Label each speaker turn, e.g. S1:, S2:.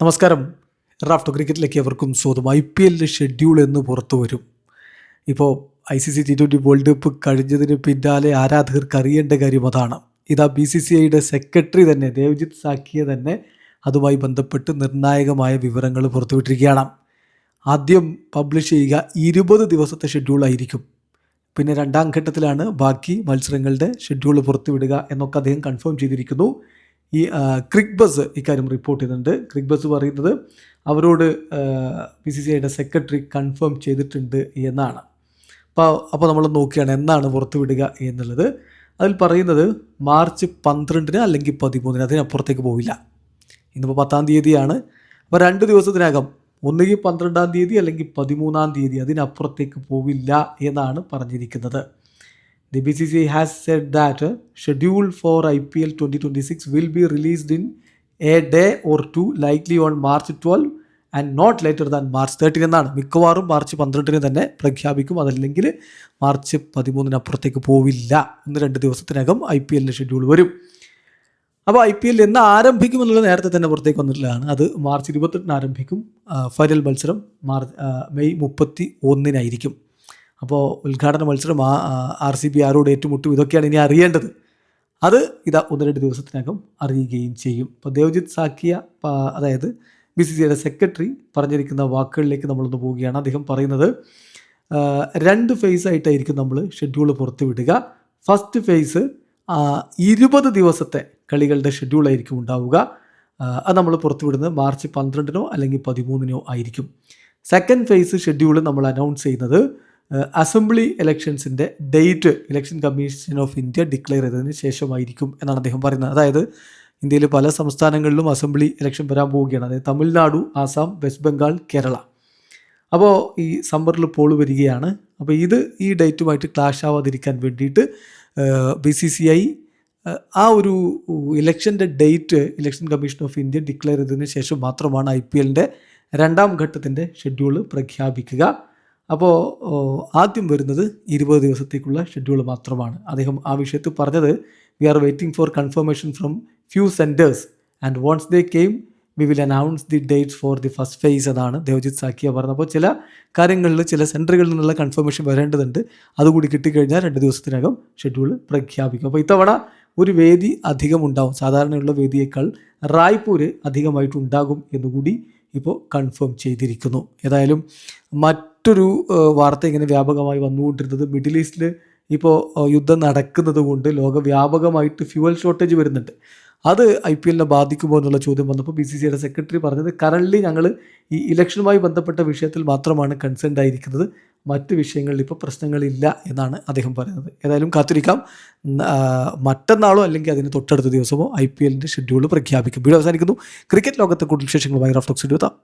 S1: നമസ്കാരം. റാഫ്റ്റോ ക്രിക്കറ്റിലേക്ക് എവർക്കും സ്വാഗതം. IPL schedule എന്ന് പുറത്തു വരും. ഇപ്പോൾ ICC T20 വേൾഡ് കപ്പ് കഴിഞ്ഞതിന് പിന്നാലെ ആരാധകർക്ക് അറിയേണ്ട കാര്യം അതാണ്. ഇതാ BCCIയുടെ സെക്രട്ടറി തന്നെ ദേവജിത്ത് സാക്കിയ തന്നെ അതുമായി ബന്ധപ്പെട്ട് നിർണായകമായ വിവരങ്ങൾ പുറത്തുവിട്ടിരിക്കുകയാണ്. ആദ്യം പബ്ലിഷ് ചെയ്യുക 20 ദിവസത്തെ ഷെഡ്യൂളായിരിക്കും. പിന്നെ രണ്ടാം ഘട്ടത്തിലാണ് ബാക്കി മത്സരങ്ങളുടെ ഷെഡ്യൂൾ പുറത്തുവിടുക എന്നൊക്കെ അദ്ദേഹം കൺഫേം ചെയ്തിരിക്കുന്നു. ഈ ക്രിക്ക് ബസ് ഇക്കാര്യം റിപ്പോർട്ട് ചെയ്യുന്നുണ്ട്. ക്രിക്ക് ബസ് പറയുന്നത് അവരോട് BCCIയുടെ സെക്രട്ടറി കൺഫേം ചെയ്തിട്ടുണ്ട് എന്നാണ്. അപ്പോൾ നമ്മൾ നോക്കുകയാണ് എന്നാണ് പുറത്തുവിടുക എന്നുള്ളത്. അതിൽ പറയുന്നത് മാർച്ച് 12 അല്ലെങ്കിൽ 13, അതിനപ്പുറത്തേക്ക് പോവില്ല. ഇന്നിപ്പോൾ 10-ാം തീയതിയാണ്. അപ്പോൾ 2 ദിവസത്തിനകം ഒന്നുകിൽ 12-ാം തീയതി അല്ലെങ്കിൽ 13-ാം തീയതി, അതിനപ്പുറത്തേക്ക് പോവില്ല എന്നാണ് പറഞ്ഞിരിക്കുന്നത്. The BCCI has said that schedule for IPL 2026 will be released in a day or two, likely on March 12 and not later than March 13 എന്നാണ്. മിക്കവാറും മാർച്ച് 12 തന്നെ പ്രഖ്യാപിക്കും, അതല്ലെങ്കിൽ മാർച്ച് 13 അപ്പുറത്തേക്ക് പോവില്ല. 1-2 ദിവസത്തിനകം IPL ഷെഡ്യൂൾ വരും. അപ്പോൾ IPL എന്ന് ആരംഭിക്കും എന്നുള്ളത് നേരത്തെ തന്നെ പുറത്തേക്ക് വന്നിട്ടുള്ളതാണ്. അത് മാർച്ച് 28 ആരംഭിക്കും. ഫൈനൽ മത്സരം മെയ് 31 അപ്പോൾ ഉദ്ഘാടന മത്സരം RCB ആരോട് ഏറ്റുമുട്ടും, ഇതൊക്കെയാണ് ഇനി അറിയേണ്ടത്. അത് ഇതാ 1-2 ദിവസത്തിനകം അറിയുകയും ചെയ്യും. അപ്പോൾ ദേവജിത്ത് സാക്കിയ, അതായത് BCCIയുടെ സെക്രട്ടറി പറഞ്ഞിരിക്കുന്ന വാക്കുകളിലേക്ക് നമ്മളൊന്ന് പോവുകയാണ്. അദ്ദേഹം പറയുന്നത് 2 ഫേസ് ആയിട്ടായിരിക്കും നമ്മൾ ഷെഡ്യൂൾ പുറത്തുവിടുക. ഫസ്റ്റ് ഫേസ് 20 ദിവസത്തെ കളികളുടെ ഷെഡ്യൂളായിരിക്കും ഉണ്ടാവുക. അത് നമ്മൾ പുറത്തുവിടുന്നത് മാർച്ച് 12 അല്ലെങ്കിൽ 13 ആയിരിക്കും. സെക്കൻഡ് ഫേസ് ഷെഡ്യൂൾ നമ്മൾ അനൗൺസ് ചെയ്യുന്നത് അസംബ്ലി ഇലക്ഷൻസിൻ്റെ date election commission of India declare ചെയ്തതിന് ശേഷമായിരിക്കും എന്നാണ് അദ്ദേഹം പറയുന്നത്. അതായത് ഇന്ത്യയിൽ പല സംസ്ഥാനങ്ങളിലും അസംബ്ലി ഇലക്ഷൻ വരാൻ പോവുകയാണ്. അതായത് തമിഴ്നാടു, ആസാം, വെസ്റ്റ് ബംഗാൾ, കേരള. അപ്പോൾ ഈ സമ്മറിൽ പോൾ വരികയാണ്. അപ്പോൾ ഈ ഡേറ്റുമായിട്ട് ക്ലാഷ് ആവാതിരിക്കാൻ വേണ്ടിയിട്ട് BCCI ആ ഒരു ഇലക്ഷൻ്റെ date election commission of India declare ചെയ്തതിന് ശേഷം മാത്രമാണ് IPLൻ്റെ രണ്ടാം ഘട്ടത്തിൻ്റെ ഷെഡ്യൂൾ പ്രഖ്യാപിക്കുക. അപ്പോൾ ആദ്യം വരുന്നത് 20 ദിവസത്തേക്കുള്ള ഷെഡ്യൂൾ മാത്രമാണ്. അദ്ദേഹം ആ വിഷയത്തിൽ പറഞ്ഞത്, we are waiting for confirmation from few centres and once they came we will announce the dates for the first phase എന്നാണ് ദേവജിത്ത് സാക്കിയ പറഞ്ഞത്. അപ്പോൾ ചില കാര്യങ്ങളിൽ ചില സെൻറ്ററുകളിൽ നിന്നുള്ള കൺഫർമേഷൻ വരേണ്ടതുണ്ട്. അതുകൂടി കിട്ടിക്കഴിഞ്ഞാൽ 2 ദിവസത്തിനകം ഷെഡ്യൂൾ പ്രഖ്യാപിക്കും. അപ്പോൾ ഇത്തവണ ഒരു വേദി അധികം ഉണ്ടാവും. സാധാരണയുള്ള വേദിയേക്കാൾ റായ്പൂർ അധികമായിട്ടുണ്ടാകും എന്നുകൂടി ഇപ്പോൾ കൺഫേം ചെയ്തിരിക്കുന്നു. ഏതായാലും മറ്റൊരു വാർത്ത ഇങ്ങനെ വ്യാപകമായി വന്നുകൊണ്ടിരുന്നത്, മിഡിൽ ഈസ്റ്റിൽ ഇപ്പോൾ യുദ്ധം നടക്കുന്നത് കൊണ്ട് ലോകവ്യാപകമായിട്ട് ഫ്യൂവൽ ഷോർട്ടേജ് വരുന്നുണ്ട്. അത് IPLനെ ബാധിക്കുമോ എന്നുള്ള ചോദ്യം വന്നപ്പോൾ BCCIയുടെ സെക്രട്ടറി പറഞ്ഞത്, കറൻ്റ്ലി ഞങ്ങൾ ഈ ഇലക്ഷനുമായി ബന്ധപ്പെട്ട വിഷയത്തിൽ മാത്രമാണ് കൺസേൺഡ് ആയിരിക്കുന്നത്, മറ്റ് വിഷയങ്ങളിൽ ഇപ്പോൾ പ്രശ്നങ്ങളില്ല എന്നാണ് അദ്ദേഹം പറയുന്നത്. ഏതായാലും കാത്തിരിക്കാം. മറ്റന്നാളോ അല്ലെങ്കിൽ അതിന് തൊട്ടടുത്ത ദിവസമോ IPLൻ്റെ ഷെഡ്യൂൾ പ്രഖ്യാപിക്കും. വീഡിയോ അവസാനിക്കുന്നു. ക്രിക്കറ്റ് ലോകത്തെ കൂടുതൽ വിശേഷങ്ങളുമായി റാഫ്റ്റോ എത്താം.